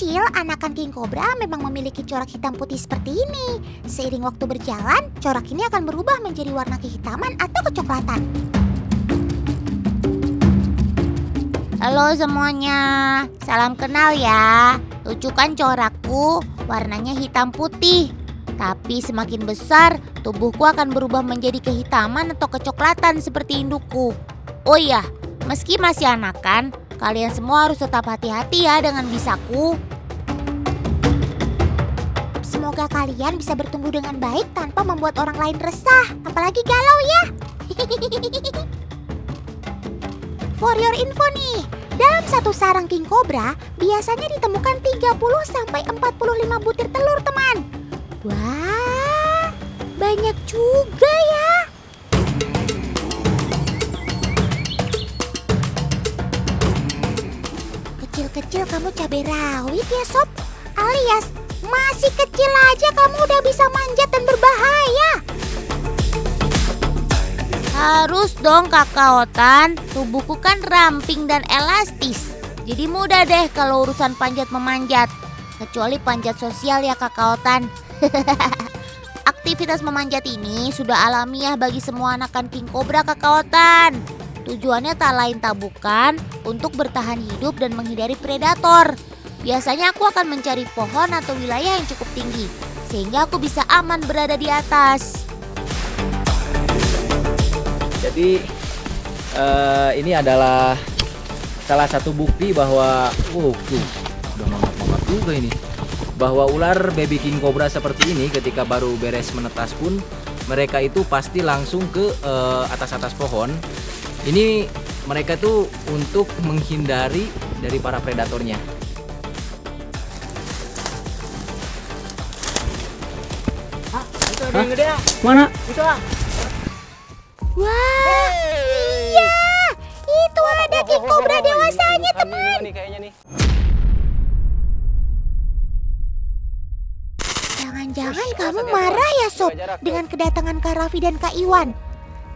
kecil, anakan king cobra memang memiliki corak hitam putih seperti ini. Seiring waktu berjalan, corak ini akan berubah menjadi warna kehitaman atau kecoklatan. Halo semuanya, salam kenal ya. Lucu kan corakku, warnanya hitam putih. Tapi semakin besar, tubuhku akan berubah menjadi kehitaman atau kecoklatan seperti indukku. Oh iya, meski masih anakan, kalian semua harus tetap hati-hati ya dengan bisaku. Semoga kalian bisa bertumbuh dengan baik tanpa membuat orang lain resah, apalagi galau ya. For your info nih, dalam satu sarang king cobra biasanya ditemukan 30-45 butir telur, teman. Wah, banyak juga ya. Kecil-kecil kamu cabai rawit ya, Sob? Alias masih kecil aja kamu udah bisa manjat dan berbahaya. Harus dong Kakak Otan, tubuhku kan ramping dan elastis. Jadi mudah deh kalau urusan panjat memanjat. Kecuali panjat sosial ya Kakak Otan. Aktivitas memanjat ini sudah alamiah bagi semua anakan king cobra Kakak Otan. Tujuannya tak lain tak bukan untuk bertahan hidup dan menghindari predator. Biasanya aku akan mencari pohon atau wilayah yang cukup tinggi, sehingga aku bisa aman berada di atas. Jadi ini adalah salah satu bukti bahwa tuh udah mangap-mangap juga ini. Bahwa ular baby king cobra seperti ini ketika baru beres menetas pun mereka itu pasti langsung ke atas-atas pohon. Ini mereka tuh untuk menghindari dari para predatornya. Itu ada yang gede ya? Mana? Itu ah. Wah, iya, itu ada king cobra dewasanya, teman. Nih kayaknya nih. Jangan-jangan kamu marah ya, Sob, dengan kedatangan Kak Raffi dan Kak Iwan.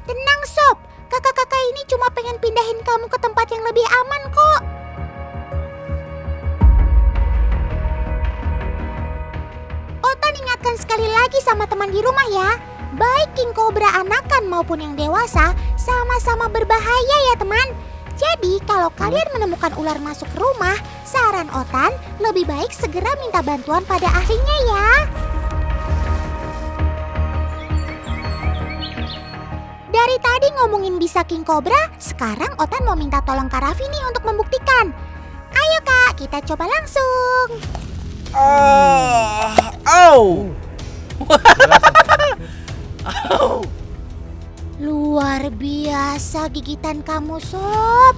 Tenang, Sob, kakak-kakak ini cuma pengen pindahin kamu ke tempat yang lebih aman kok. Otan ingatkan sekali lagi sama teman di rumah ya. Baik king cobra anakan maupun yang dewasa sama-sama berbahaya ya teman. Jadi kalau kalian menemukan ular masuk ke rumah, saran Otan lebih baik segera minta bantuan pada ahlinya ya. Dari tadi ngomongin bisa king cobra, sekarang Otan mau minta tolong Kak Raffi nih untuk membuktikan. Ayo Kak, kita coba langsung. Luar biasa gigitan kamu, Sob.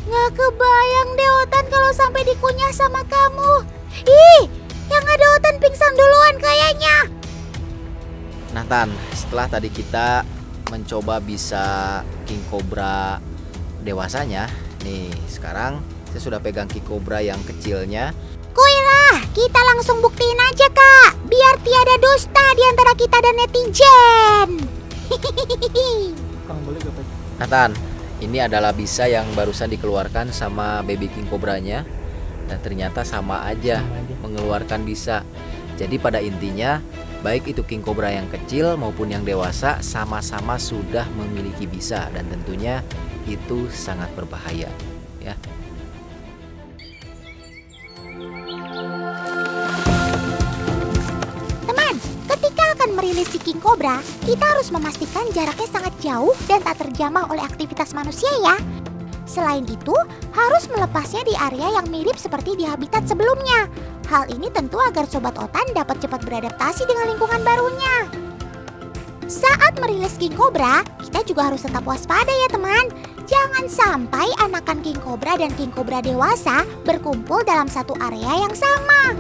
Nggak kebayang deh Otan kalau sampai dikunyah sama kamu. Ih, yang ada Otan pingsan duluan kayaknya. Nah Tan, setelah tadi kita mencoba bisa king cobra dewasanya, nih sekarang saya sudah pegang king cobra yang kecilnya. Kuilah, kita langsung buktiin aja Kak, biar tiada dusta di antara kita dan netizen. Nah Tan, ini adalah bisa yang barusan dikeluarkan sama baby king cobranya. Dan ternyata sama aja mengeluarkan bisa. Jadi pada intinya baik itu king cobra yang kecil maupun yang dewasa sama-sama sudah memiliki bisa. Dan tentunya itu sangat berbahaya ya. Merilis si king cobra, kita harus memastikan jaraknya sangat jauh dan tak terjamah oleh aktivitas manusia ya. Selain itu, harus melepasnya di area yang mirip seperti di habitat sebelumnya. Hal ini tentu agar Sobat Otan dapat cepat beradaptasi dengan lingkungan barunya. Saat merilis king cobra, kita juga harus tetap waspada ya teman. Jangan sampai anakan king cobra dan king cobra dewasa berkumpul dalam satu area yang sama.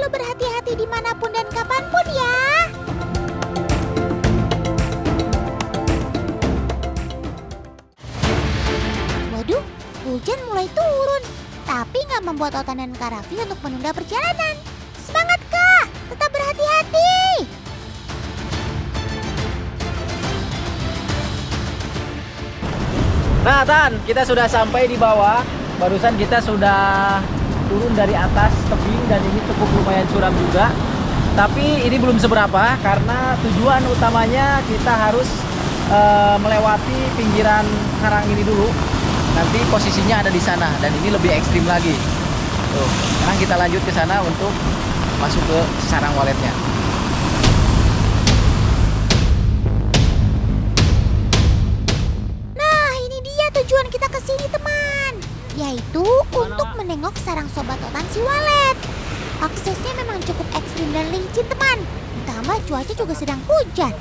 Berhati-hati dimanapun dan kapanpun ya. Waduh, hujan mulai turun. Tapi nggak membuat Otan dan Kak Raffi untuk menunda perjalanan. Semangat Kak, tetap berhati-hati. Nah Tan, kita sudah sampai di bawah. barusan kita sudah turun dari atas tebing dan ini cukup lumayan curam juga. Tapi ini belum seberapa karena tujuan utamanya kita harus melewati pinggiran karang ini dulu. Nanti posisinya ada di sana dan ini lebih ekstrim lagi. Tuh, sekarang kita lanjut ke sana untuk masuk ke sarang waletnya. Nah, ini dia tujuan kita ke sini, teman. Yaitu untuk menengok sarang sobat otan si walet. Aksesnya memang cukup ekstrim dan licin, teman. Ditambah cuaca juga sedang hujan.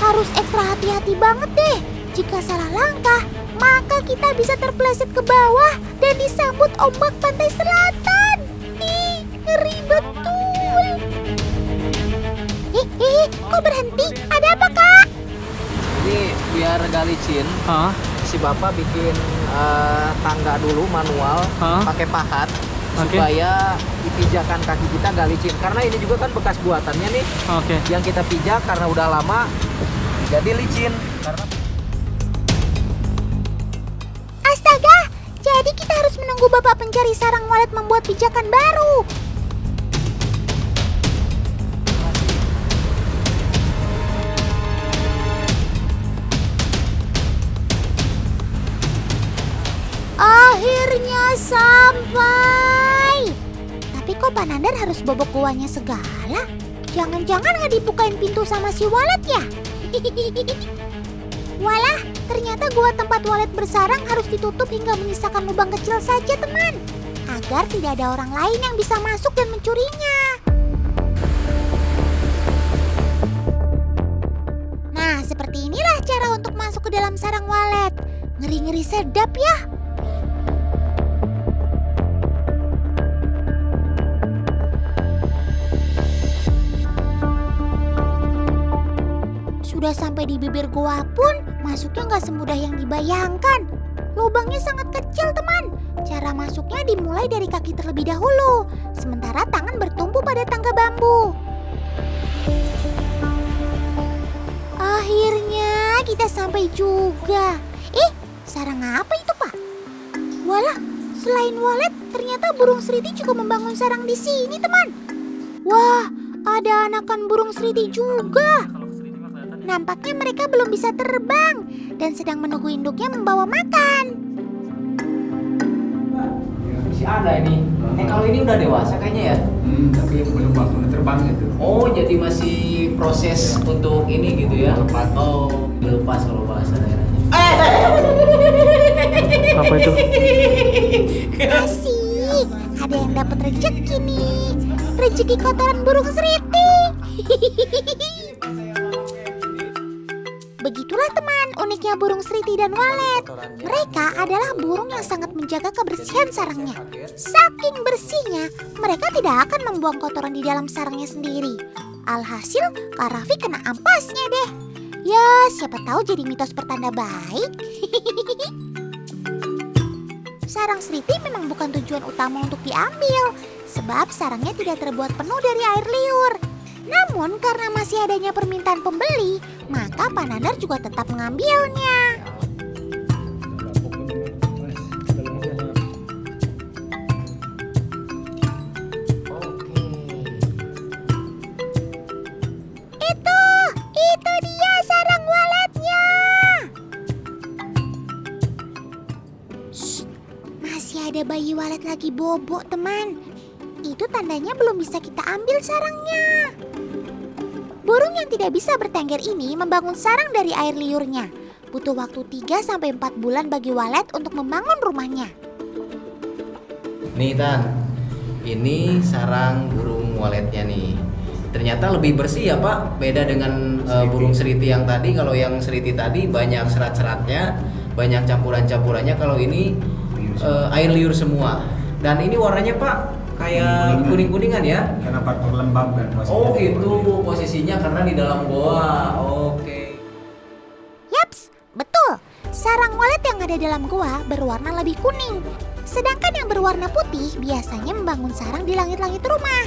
Harus ekstra hati-hati banget deh. Jika salah langkah, maka kita bisa terpeleset ke bawah dan disambut ombak pantai selatan. Ih, ngeri betul. Kok berhenti? Ada apa, Kak? Jadi biar gak licin, si bapak bikin tangga dulu manual pakai pahat supaya dipijakan kaki kita gak licin. Karena ini juga kan bekas buatannya nih. Yang kita pijak karena udah lama jadi licin. Astaga, jadi kita harus menunggu bapak pencari sarang walet membuat pijakan baru. Akhirnya sampai. Tapi kok Pak Nandar harus bobok guanya segala? Jangan-jangan nggak dibukain pintu sama si walet ya? Walah, ternyata gua tempat walet bersarang harus ditutup hingga menyisakan lubang kecil saja, teman. Agar tidak ada orang lain yang bisa masuk dan mencurinya. Nah, seperti inilah cara untuk masuk ke dalam sarang walet. Ngeri-ngeri sedap ya. Sudah sampai di bibir goa pun, masuknya nggak semudah yang dibayangkan. Lubangnya sangat kecil, teman. Cara masuknya dimulai dari kaki terlebih dahulu, sementara tangan bertumpu pada tangga bambu. Akhirnya kita sampai juga. Sarang apa itu, Pak? Walah, selain walet, ternyata burung seriti juga membangun sarang di sini, teman. Wah, ada anakan burung seriti juga. Nampaknya mereka belum bisa terbang dan sedang menunggu induknya membawa makan. Masih ada ini. Kalau ini udah dewasa kayaknya ya? Tapi belum waktunya terbang itu. Oh, jadi masih proses untuk ini gitu ya? Lepas. Oh, dilepas kalau bahasa daerahnya. Apa itu? Asik, ada yang dapat rezeki nih. Rezeki kotoran burung seriti. Begitulah teman, uniknya burung seriti dan walet. Mereka adalah burung yang sangat menjaga kebersihan sarangnya. Saking bersihnya, mereka tidak akan membuang kotoran di dalam sarangnya sendiri. Alhasil, Kak Raffi kena ampasnya deh. Ya, siapa tahu jadi mitos pertanda baik. Sarang seriti memang bukan tujuan utama untuk diambil, sebab sarangnya tidak terbuat penuh dari air liur. Namun karena masih adanya permintaan pembeli, maka Pak Nandar juga tetap mengambilnya. Itu dia sarang waletnya. Shh, masih ada bayi walet lagi bobok, teman. Itu tandanya belum bisa kita ambil sarangnya. Burung yang tidak bisa bertengger ini membangun sarang dari air liurnya. Butuh waktu 3-4 bulan bagi walet untuk membangun rumahnya. Nih Tan, ini sarang burung waletnya nih. Ternyata lebih bersih ya Pak, beda dengan burung seriti yang tadi. Kalau yang seriti tadi banyak serat-seratnya, banyak campuran-campurannya. Kalau ini air liur semua. Dan ini warnanya Pak kayak kuning-kuningan ya? Karena lembab kan posisinya. Oh itu posisinya karena di dalam goa. Oke. Yaps, betul. Sarang walet yang ada dalam goa berwarna lebih kuning. Sedangkan yang berwarna putih biasanya membangun sarang di langit-langit rumah.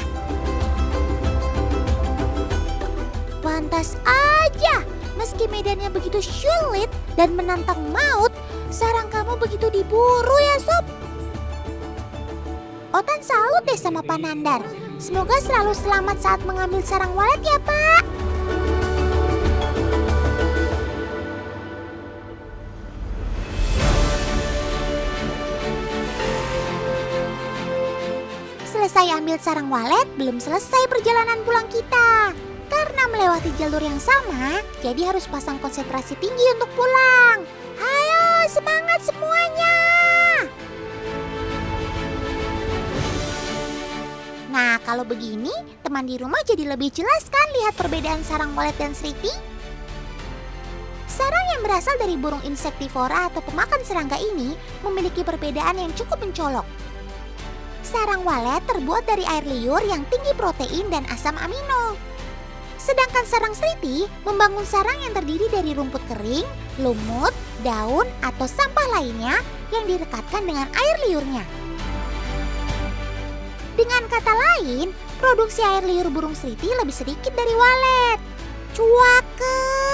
Pantas aja, meski medannya begitu sulit dan menantang maut, Sarang kamu begitu diburu ya, Sob. Otan salut deh sama Pak Nandar. Semoga selalu selamat saat mengambil sarang walet ya, Pak. Selesai ambil sarang walet, belum selesai perjalanan pulang kita. Karena melewati jalur yang sama, jadi harus pasang konsentrasi tinggi untuk pulang. Ayo, semangat semuanya! Nah, kalau begini, teman di rumah jadi lebih jelas kan lihat perbedaan sarang walet dan Sriti? Sarang yang berasal dari burung insektivora atau pemakan serangga ini memiliki perbedaan yang cukup mencolok. Sarang walet terbuat dari air liur yang tinggi protein dan asam amino. Sedangkan sarang Sriti membangun sarang yang terdiri dari rumput kering, lumut, daun, atau sampah lainnya yang direkatkan dengan air liurnya. Dengan kata lain, produksi air liur burung Sriti lebih sedikit dari walet. Cuaket!